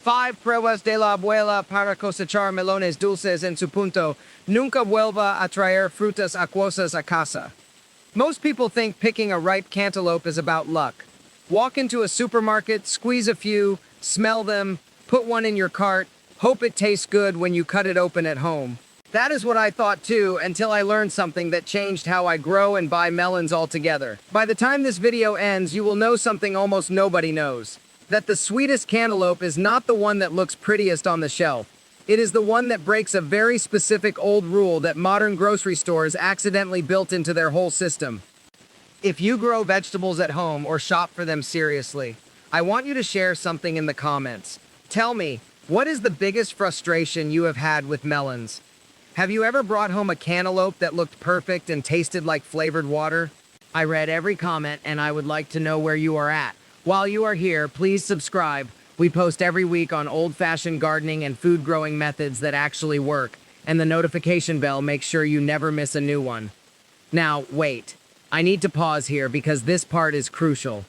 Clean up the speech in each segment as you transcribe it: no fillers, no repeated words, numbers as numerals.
5 pruebas de la abuela para cosechar melones dulces en su punto. Nunca vuelva a traer frutas acuosas a casa. Most people think picking a ripe cantaloupe is about luck. Walk into a supermarket, squeeze a few, smell them, put one in your cart, hope it tastes good when you cut it open at home. That is what I thought too, until I learned something that changed how I grow and buy melons altogether. By the time this video ends, you will know something almost nobody knows. That the sweetest cantaloupe is not the one that looks prettiest on the shelf. It is the one that breaks a very specific old rule that modern grocery stores accidentally built into their whole system. If you grow vegetables at home or shop for them seriously, I want you to share something in the comments. Tell me, what is the biggest frustration you have had with melons? Have you ever brought home a cantaloupe that looked perfect and tasted like flavored water? I read every comment and I would like to know where you are at. While you are here, please subscribe. We post every week on old-fashioned gardening and food growing methods that actually work, and the notification bell makes sure you never miss a new one. Now, wait. I need to pause here because this part is crucial.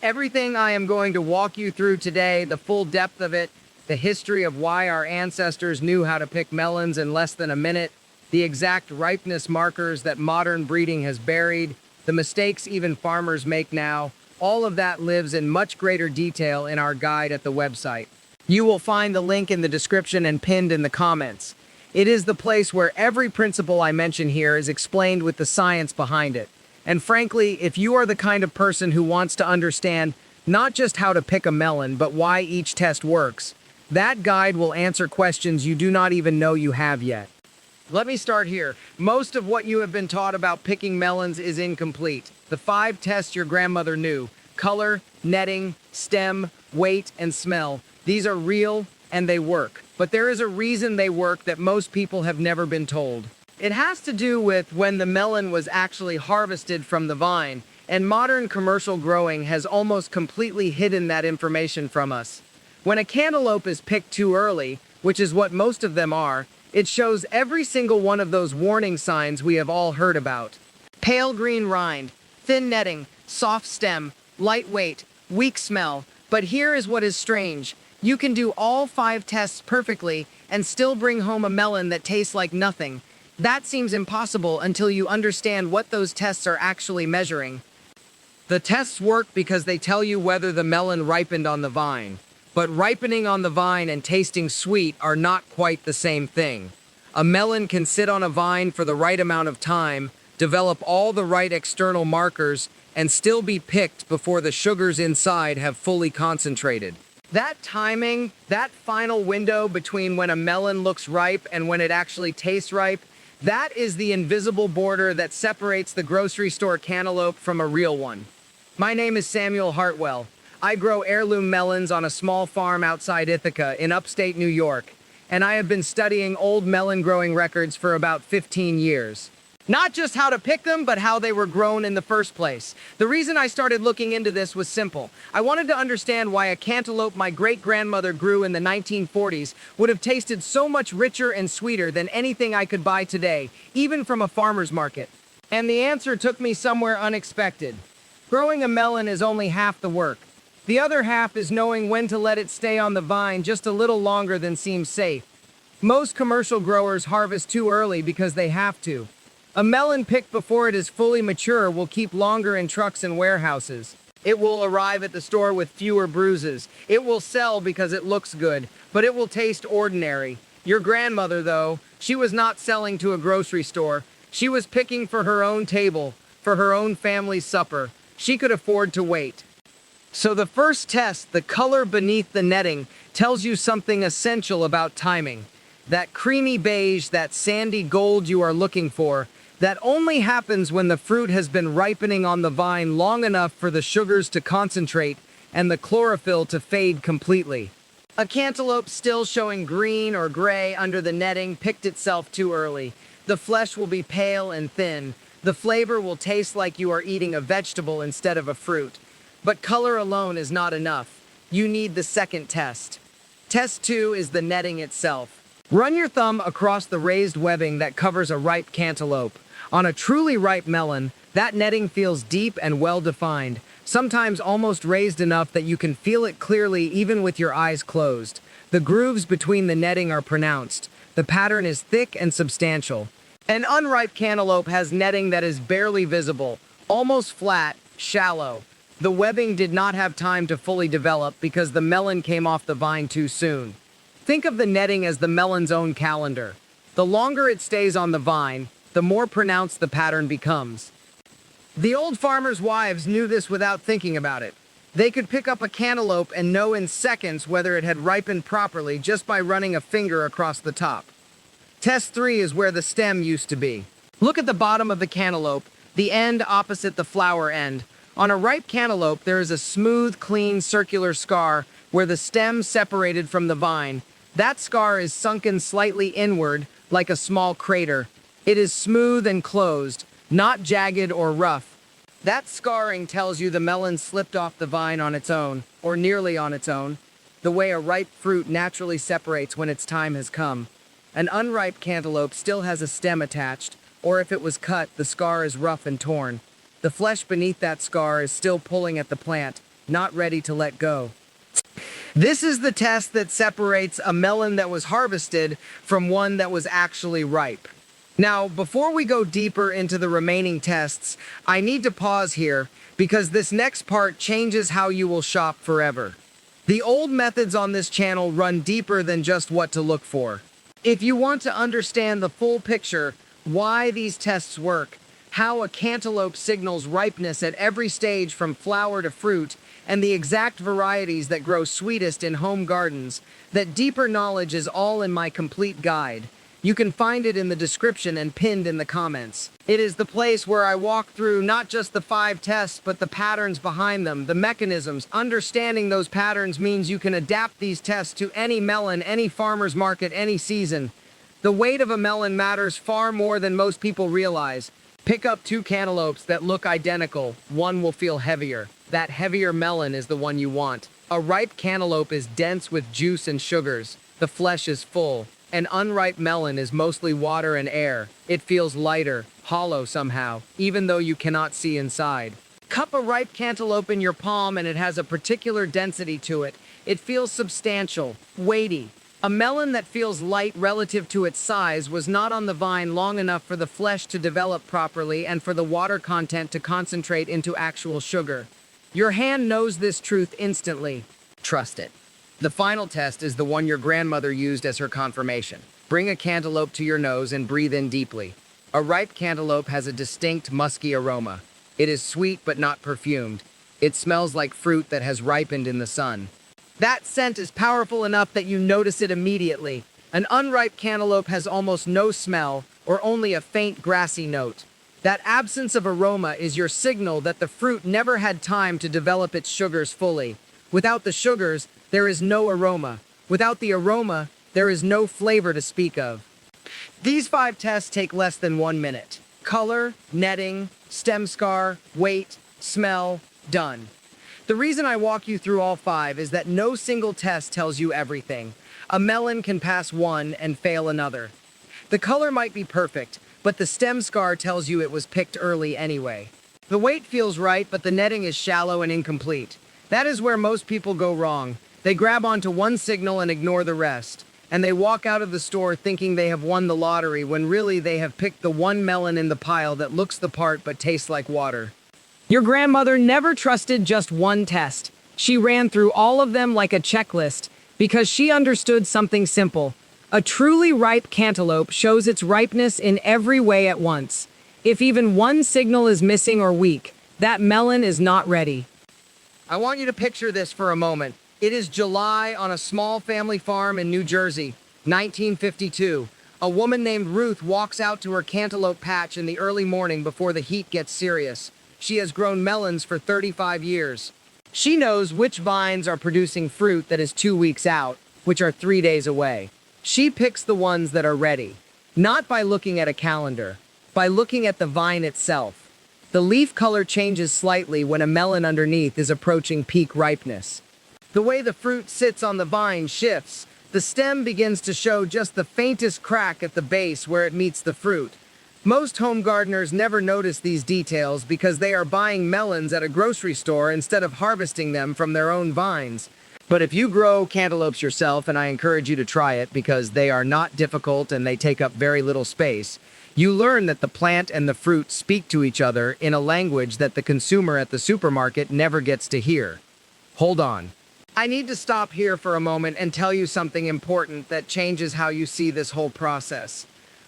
Everything I am going to walk you through today, the full depth of it, the history of why our ancestors knew how to pick melons in less than a minute, the exact ripeness markers that modern breeding has buried, the mistakes even farmers make now, all of that lives in much greater detail in our guide at the website. You will find the link in the description and pinned in the comments. It is the place where every principle I mention here is explained with the science behind it. And frankly, if you are the kind of person who wants to understand not just how to pick a melon, but why each test works, that guide will answer questions you do not even know you have yet. Let me start here. Most of what you have been taught about picking melons is incomplete. The 5 tests your grandmother knew: color, netting, stem, weight, and smell. These are real and they work. But there is a reason they work that most people have never been told. It has to do with when the melon was actually harvested from the vine, and modern commercial growing has almost completely hidden that information from us. When a cantaloupe is picked too early, which is what most of them are, it shows every single one of those warning signs we have all heard about. Pale green rind, thin netting, soft stem, light weight, weak smell. But here is what is strange. You can do all 5 tests perfectly and still bring home a melon that tastes like nothing. That seems impossible until you understand what those tests are actually measuring. The tests work because they tell you whether the melon ripened on the vine. But ripening on the vine and tasting sweet are not quite the same thing. A melon can sit on a vine for the right amount of time, develop all the right external markers, and still be picked before the sugars inside have fully concentrated. That timing, that final window between when a melon looks ripe and when it actually tastes ripe, that is the invisible border that separates the grocery store cantaloupe from a real one. My name is Samuel Hartwell. I grow heirloom melons on a small farm outside Ithaca in upstate New York, and I have been studying old melon growing records for about 15 years. Not just how to pick them, but how they were grown in the first place. The reason I started looking into this was simple. I wanted to understand why a cantaloupe my great-grandmother grew in the 1940s would have tasted so much richer and sweeter than anything I could buy today, even from a farmer's market. And the answer took me somewhere unexpected. Growing a melon is only half the work. The other half is knowing when to let it stay on the vine just a little longer than seems safe. Most commercial growers harvest too early because they have to. A melon picked before it is fully mature will keep longer in trucks and warehouses. It will arrive at the store with fewer bruises. It will sell because it looks good, but it will taste ordinary. Your grandmother, though, she was not selling to a grocery store. She was picking for her own table, for her own family's supper. She could afford to wait. So the first test, the color beneath the netting, tells you something essential about timing. That creamy beige, that sandy gold you are looking for, that only happens when the fruit has been ripening on the vine long enough for the sugars to concentrate and the chlorophyll to fade completely. A cantaloupe still showing green or gray under the netting picked itself too early. The flesh will be pale and thin. The flavor will taste like you are eating a vegetable instead of a fruit. But color alone is not enough. You need the second test. Test 2 is the netting itself. Run your thumb across the raised webbing that covers a ripe cantaloupe. On a truly ripe melon, that netting feels deep and well-defined, sometimes almost raised enough that you can feel it clearly even with your eyes closed. The grooves between the netting are pronounced. The pattern is thick and substantial. An unripe cantaloupe has netting that is barely visible, almost flat, shallow. The webbing did not have time to fully develop because the melon came off the vine too soon. Think of the netting as the melon's own calendar. The longer it stays on the vine, the more pronounced the pattern becomes. The old farmers' wives knew this without thinking about it. They could pick up a cantaloupe and know in seconds whether it had ripened properly just by running a finger across the top. Test 3 is where the stem used to be. Look at the bottom of the cantaloupe, the end opposite the flower end. On a ripe cantaloupe, there is a smooth, clean, circular scar where the stem separated from the vine. That scar is sunken slightly inward, like a small crater. It is smooth and closed, not jagged or rough. That scarring tells you the melon slipped off the vine on its own, or nearly on its own, the way a ripe fruit naturally separates when its time has come. An unripe cantaloupe still has a stem attached, or if it was cut, the scar is rough and torn. The flesh beneath that scar is still pulling at the plant, not ready to let go. This is the test that separates a melon that was harvested from one that was actually ripe. Now, before we go deeper into the remaining tests, I need to pause here because this next part changes how you will shop forever. The old methods on this channel run deeper than just what to look for. If you want to understand the full picture, why these tests work, how a cantaloupe signals ripeness at every stage from flower to fruit, and the exact varieties that grow sweetest in home gardens, that deeper knowledge is all in my complete guide. You can find it in the description and pinned in the comments. It is the place where I walk through not just the 5 tests, but the patterns behind them, the mechanisms. Understanding those patterns means you can adapt these tests to any melon, any farmer's market, any season. The weight of a melon matters far more than most people realize. Pick up 2 cantaloupes that look identical. One will feel heavier. That heavier melon is the one you want. A ripe cantaloupe is dense with juice and sugars. The flesh is full. An unripe melon is mostly water and air. It feels lighter, hollow somehow, even though you cannot see inside. Cup a ripe cantaloupe in your palm and it has a particular density to it. It feels substantial, weighty. A melon that feels light relative to its size was not on the vine long enough for the flesh to develop properly and for the water content to concentrate into actual sugar. Your hand knows this truth instantly. Trust it. The final test is the one your grandmother used as her confirmation. Bring a cantaloupe to your nose and breathe in deeply. A ripe cantaloupe has a distinct musky aroma. It is sweet but not perfumed. It smells like fruit that has ripened in the sun. That scent is powerful enough that you notice it immediately. An unripe cantaloupe has almost no smell or only a faint grassy note. That absence of aroma is your signal that the fruit never had time to develop its sugars fully. Without the sugars, there is no aroma. Without the aroma, there is no flavor to speak of. These 5 tests take less than 1 minute. Color, netting, stem scar, weight, smell, done. The reason I walk you through all 5 is that no single test tells you everything. A melon can pass one and fail another. The color might be perfect, but the stem scar tells you it was picked early anyway. The weight feels right, but the netting is shallow and incomplete. That is where most people go wrong. They grab onto one signal and ignore the rest. And they walk out of the store thinking they have won the lottery when really they have picked the one melon in the pile that looks the part but tastes like water. Your grandmother never trusted just one test. She ran through all of them like a checklist because she understood something simple. A truly ripe cantaloupe shows its ripeness in every way at once. If even one signal is missing or weak, that melon is not ready. I want you to picture this for a moment. It is July on a small family farm in New Jersey, 1952. A woman named Ruth walks out to her cantaloupe patch in the early morning before the heat gets serious. She has grown melons for 35 years. She knows which vines are producing fruit that is 2 weeks out, which are 3 days away. She picks the ones that are ready, not by looking at a calendar, by looking at the vine itself. The leaf color changes slightly when a melon underneath is approaching peak ripeness. The way the fruit sits on the vine shifts. The stem begins to show just the faintest crack at the base where it meets the fruit. Most home gardeners never notice these details because they are buying melons at a grocery store instead of harvesting them from their own vines. But if you grow cantaloupes yourself, and I encourage you to try it because they are not difficult and they take up very little space, you learn that the plant and the fruit speak to each other in a language that the consumer at the supermarket never gets to hear. Hold on. I need to stop here for a moment and tell you something important that changes how you see this whole process.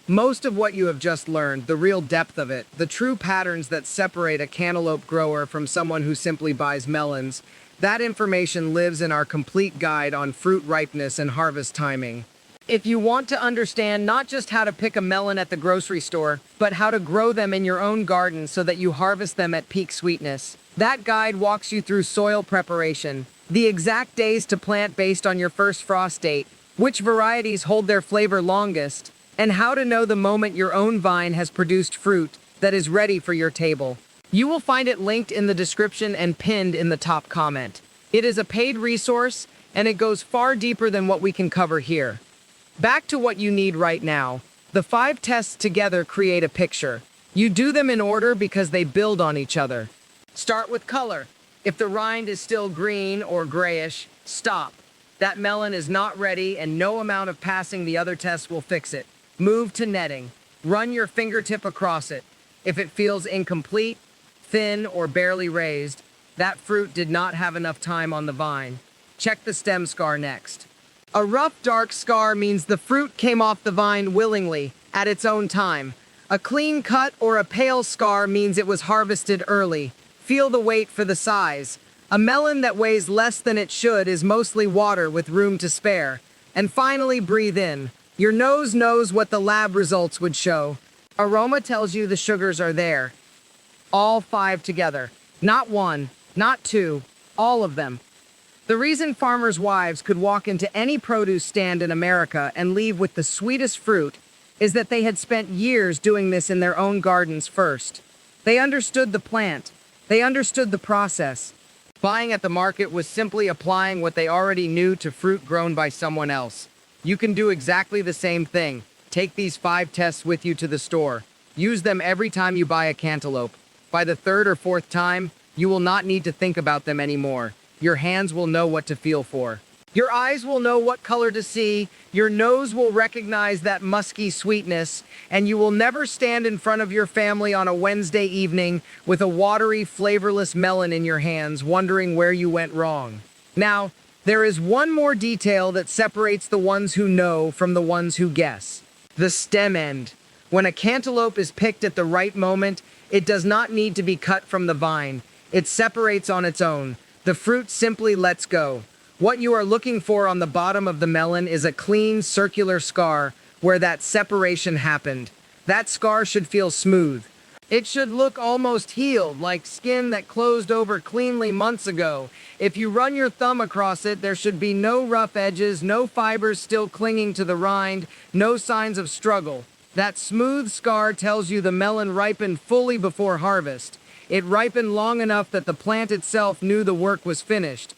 Most of what you have just learned, the real depth of it, the true patterns that separate a cantaloupe grower from someone who simply buys melons, that information lives in our complete guide on fruit ripeness and harvest timing. If you want to understand not just how to pick a melon at the grocery store, but how to grow them in your own garden so that you harvest them at peak sweetness, that guide walks you through soil preparation, the exact days to plant based on your first frost date, which varieties hold their flavor longest, and how to know the moment your own vine has produced fruit that is ready for your table. You will find it linked in the description and pinned in the top comment. It is a paid resource, and it goes far deeper than what we can cover here. Back to what you need right now. The 5 tests together create a picture. You do them in order because they build on each other. Start with color. If the rind is still green or grayish, stop. That melon is not ready and no amount of passing the other tests will fix it. Move to netting. Run your fingertip across it. If it feels incomplete, thin, or barely raised, that fruit did not have enough time on the vine. Check the stem scar next. A rough, dark scar means the fruit came off the vine willingly, at its own time. A clean cut or a pale scar means it was harvested early. Feel the weight for the size. A melon that weighs less than it should is mostly water with room to spare. And finally, breathe in. Your nose knows what the lab results would show. Aroma tells you the sugars are there. All 5 together. Not 1, not 2, all of them. The reason farmers' wives could walk into any produce stand in America and leave with the sweetest fruit is that they had spent years doing this in their own gardens first. They understood the plant. They understood the process. Buying at the market was simply applying what they already knew to fruit grown by someone else. You can do exactly the same thing. Take these 5 tests with you to the store. Use them every time you buy a cantaloupe. By the 3rd or 4th time, you will not need to think about them anymore. Your hands will know what to feel for. Your eyes will know what color to see, your nose will recognize that musky sweetness, and you will never stand in front of your family on a Wednesday evening with a watery, flavorless melon in your hands, wondering where you went wrong. Now, there is one more detail that separates the ones who know from the ones who guess. The stem end. When a cantaloupe is picked at the right moment, it does not need to be cut from the vine. It separates on its own. The fruit simply lets go. What you are looking for on the bottom of the melon is a clean, circular scar where that separation happened. That scar should feel smooth. It should look almost healed, like skin that closed over cleanly months ago. If you run your thumb across it, there should be no rough edges, no fibers still clinging to the rind, no signs of struggle. That smooth scar tells you the melon ripened fully before harvest. It ripened long enough that the plant itself knew the work was finished.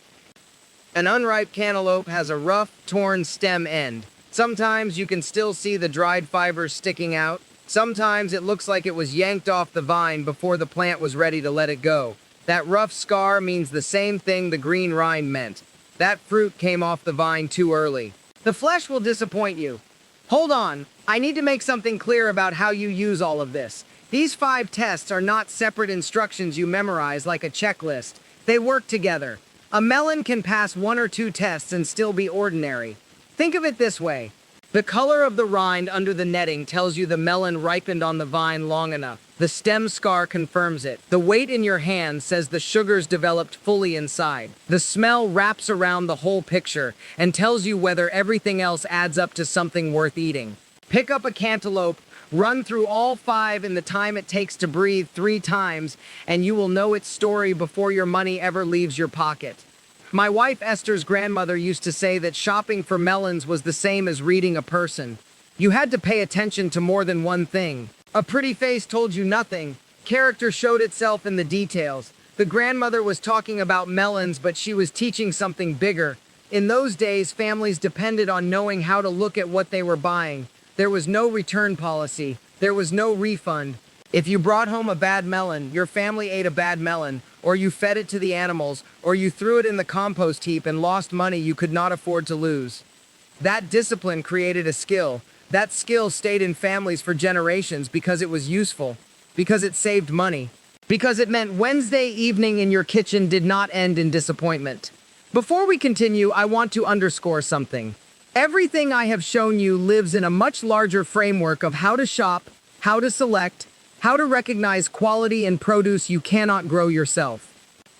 An unripe cantaloupe has a rough, torn stem end. Sometimes you can still see the dried fibers sticking out. Sometimes it looks like it was yanked off the vine before the plant was ready to let it go. That rough scar means the same thing the green rind meant. That fruit came off the vine too early. The flesh will disappoint you. Hold on, I need to make something clear about how you use all of this. These 5 tests are not separate instructions you memorize like a checklist. They work together. A melon can pass 1 or 2 tests and still be ordinary. Think of it this way. The color of the rind under the netting tells you the melon ripened on the vine long enough. The stem scar confirms it. The weight in your hand says the sugars developed fully inside. The smell wraps around the whole picture and tells you whether everything else adds up to something worth eating. Pick up a cantaloupe, run through all 5 in the time it takes to breathe 3 times, and you will know its story before your money ever leaves your pocket. My wife Esther's grandmother used to say that shopping for melons was the same as reading a person. You had to pay attention to more than one thing. A pretty face told you nothing. Character showed itself in the details. The grandmother was talking about melons, but she was teaching something bigger. In those days, families depended on knowing how to look at what they were buying. There was no return policy. There was no refund. If you brought home a bad melon, your family ate a bad melon, or you fed it to the animals, or you threw it in the compost heap and lost money you could not afford to lose. That discipline created a skill. That skill stayed in families for generations because it was useful, because it saved money, because it meant Wednesday evening in your kitchen did not end in disappointment. Before we continue, I want to underscore something. Everything I have shown you lives in a much larger framework of how to shop, how to select, how to recognize quality in produce you cannot grow yourself.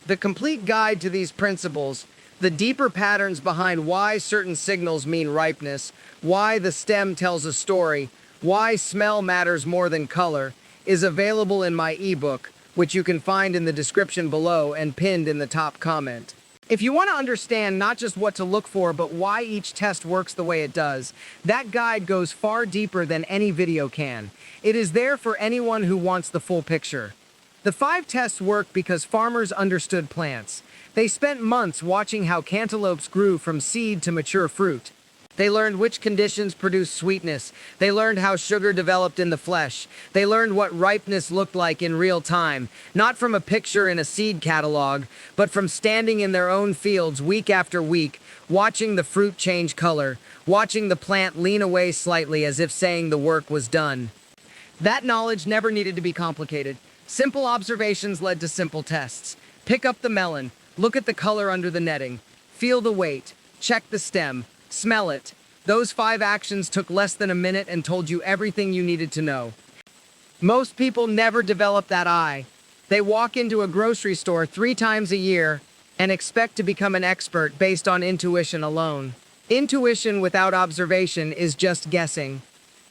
The complete guide to these principles, the deeper patterns behind why certain signals mean ripeness, why the stem tells a story, why smell matters more than color, is available in my ebook, which you can find in the description below and pinned in the top comment. If you want to understand not just what to look for, but why each test works the way it does, that guide goes far deeper than any video can. It is there for anyone who wants the full picture. The 5 tests work because farmers understood plants. They spent months watching how cantaloupes grew from seed to mature fruit. They learned which conditions produce sweetness. They learned how sugar developed in the flesh. They learned what ripeness looked like in real time, not from a picture in a seed catalog, but from standing in their own fields week after week, watching the fruit change color, watching the plant lean away slightly as if saying the work was done. That knowledge never needed to be complicated. Simple observations led to simple tests. Pick up the melon, look at the color under the netting, feel the weight, check the stem, smell it. Those 5 actions took less than a minute and told you everything you needed to know. Most people never develop that eye. They walk into a grocery store 3 times a year and expect to become an expert based on intuition alone. Intuition without observation is just guessing.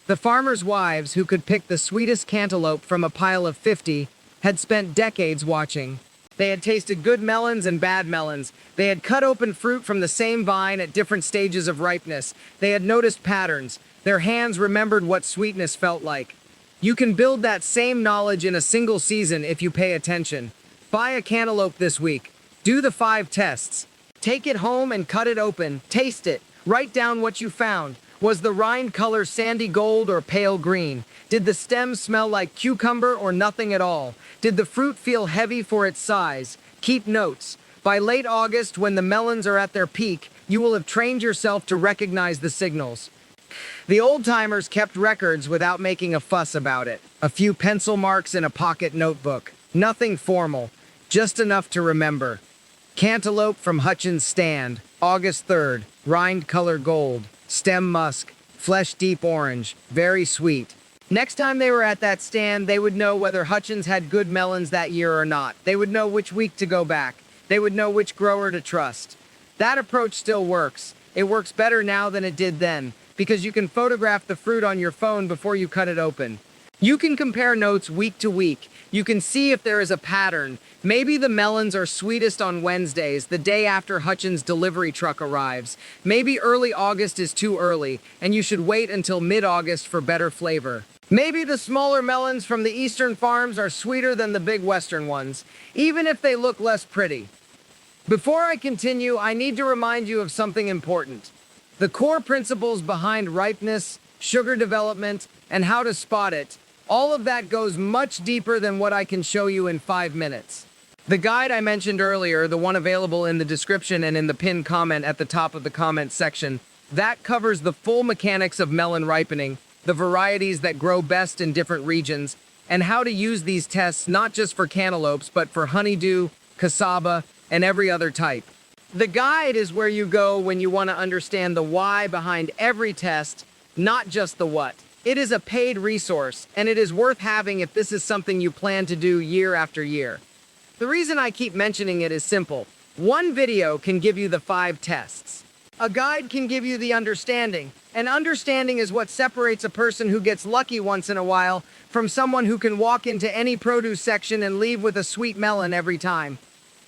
The farmers' wives who could pick the sweetest cantaloupe from a pile of 50 had spent decades watching. They had tasted good melons and bad melons. They had cut open fruit from the same vine at different stages of ripeness. They had noticed patterns. Their hands remembered what sweetness felt like. You can build that same knowledge in a single season if you pay attention. Buy a cantaloupe this week. Do the 5 tests. Take it home and cut it open. Taste it. Write down what you found. Was the rind color sandy gold or pale green? Did the stem smell like cucumber or nothing at all? Did the fruit feel heavy for its size? Keep notes. By late August, when the melons are at their peak, you will have trained yourself to recognize the signals. The old-timers kept records without making a fuss about it. A few pencil marks in a pocket notebook. Nothing formal, just enough to remember. Cantaloupe from Hutchins' stand, August 3rd, rind color gold, stem musk, flesh deep orange, very sweet. Next time they were at that stand, they would know whether Hutchins had good melons that year or not. They would know which week to go back. They would know which grower to trust. That approach still works. It works better now than it did then, because you can photograph the fruit on your phone before you cut it open. You can compare notes week to week. You can see if there is a pattern. Maybe the melons are sweetest on Wednesdays, the day after Hutchins' delivery truck arrives. Maybe early August is too early, and you should wait until mid-August for better flavor. Maybe the smaller melons from the eastern farms are sweeter than the big western ones, even if they look less pretty. Before I continue, I need to remind you of something important. The core principles behind ripeness, sugar development, and how to spot it, all of that goes much deeper than what I can show you in 5 minutes. The guide I mentioned earlier, the one available in the description and in the pinned comment at the top of the comment section, that covers the full mechanics of melon ripening, the varieties that grow best in different regions, and how to use these tests not just for cantaloupes, but for honeydew, cassava, and every other type. The guide is where you go when you want to understand the why behind every test, not just the what. It is a paid resource, and it is worth having if this is something you plan to do year after year. The reason I keep mentioning it is simple. One video can give you the 5 tests. A guide can give you the understanding. And understanding is what separates a person who gets lucky once in a while from someone who can walk into any produce section and leave with a sweet melon every time.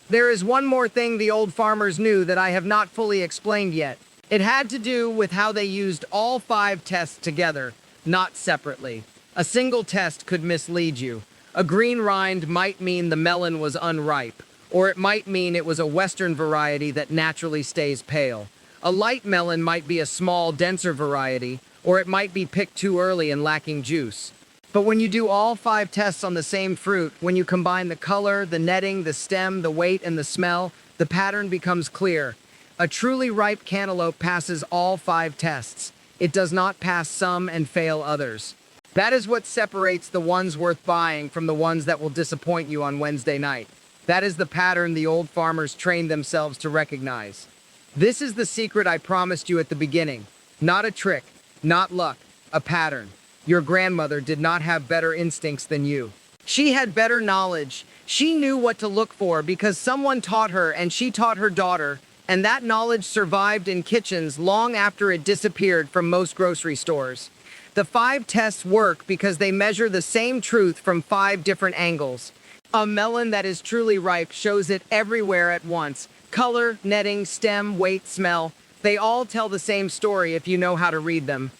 There is one more thing the old farmers knew that I have not fully explained yet. It had to do with how they used all 5 tests together, not separately. A single test could mislead you. A green rind might mean the melon was unripe, or it might mean it was a western variety that naturally stays pale. A light melon might be a small, denser variety, or it might be picked too early and lacking juice. But when you do all 5 tests on the same fruit, when you combine the color, the netting, the stem, the weight, and the smell, the pattern becomes clear. A truly ripe cantaloupe passes all 5 tests. It does not pass some and fail others. That is what separates the ones worth buying from the ones that will disappoint you on Wednesday night. That is the pattern the old farmers trained themselves to recognize. This is the secret I promised you at the beginning. Not a trick, not luck, a pattern. Your grandmother did not have better instincts than you. She had better knowledge. She knew what to look for because someone taught her and she taught her daughter, and that knowledge survived in kitchens long after it disappeared from most grocery stores. The 5 tests work because they measure the same truth from 5 different angles. A melon that is truly ripe shows it everywhere at once. Color, netting, stem, weight, smell. They all tell the same story if you know how to read them.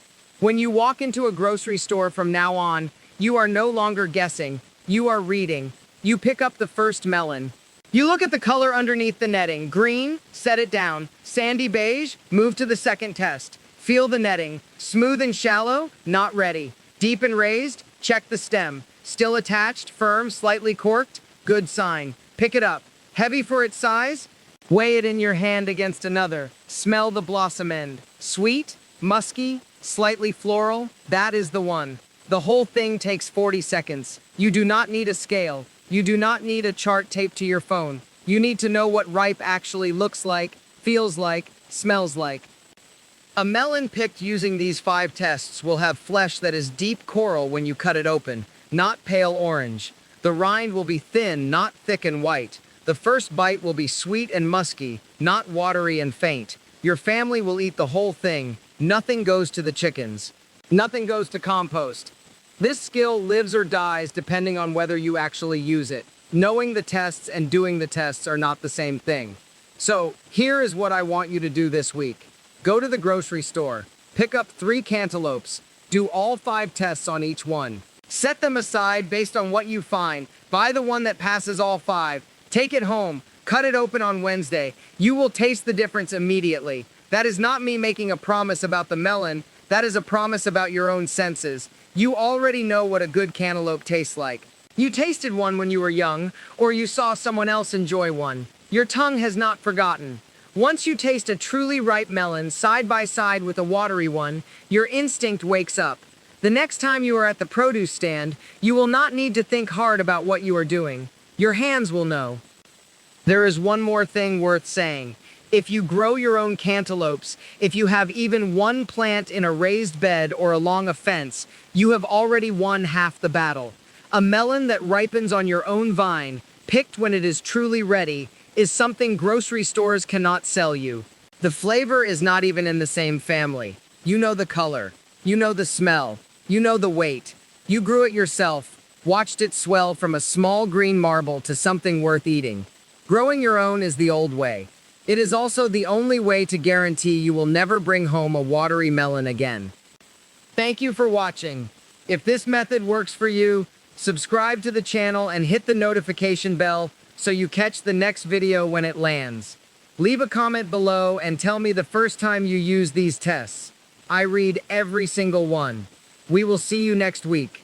When you walk into a grocery store from now on, you are no longer guessing. You are reading. You pick up the first melon. You look at the color underneath the netting. Green, set it down. Sandy beige, move to the second test. Feel the netting. Smooth and shallow, not ready. Deep and raised, check the stem. Still attached, firm, slightly corked, good sign. Pick it up. Heavy for its size? Weigh it in your hand against another. Smell the blossom end. Sweet, musky, slightly floral, that is the one. The whole thing takes 40 seconds. You do not need a scale. You do not need a chart taped to your phone. You need to know what ripe actually looks like, feels like, smells like. A melon picked using these 5 tests will have flesh that is deep coral when you cut it open, not pale orange. The rind will be thin, not thick and white. The first bite will be sweet and musky, not watery and faint. Your family will eat the whole thing. Nothing goes to the chickens. Nothing goes to compost. This skill lives or dies depending on whether you actually use it. Knowing the tests and doing the tests are not the same thing. So, here is what I want you to do this week. Go to the grocery store. Pick up 3 cantaloupes. Do all 5 tests on each one. Set them aside based on what you find. Buy the one that passes all 5. Take it home. Cut it open on Wednesday. You will taste the difference immediately. That is not me making a promise about the melon. That is a promise about your own senses. You already know what a good cantaloupe tastes like. You tasted one when you were young, or you saw someone else enjoy one. Your tongue has not forgotten. Once you taste a truly ripe melon side by side with a watery one, your instinct wakes up. The next time you are at the produce stand, you will not need to think hard about what you are doing. Your hands will know. There is one more thing worth saying. If you grow your own cantaloupes, if you have even one plant in a raised bed or along a fence, you have already won half the battle. A melon that ripens on your own vine, picked when it is truly ready, is something grocery stores cannot sell you. The flavor is not even in the same family. You know the color. You know the smell. You know the weight. You grew it yourself, watched it swell from a small green marble to something worth eating. Growing your own is the old way. It is also the only way to guarantee you will never bring home a watery melon again. Thank you for watching. If this method works for you, subscribe to the channel and hit the notification bell so you catch the next video when it lands. Leave a comment below and tell me the first time you use these tests. I read every single one. We will see you next week.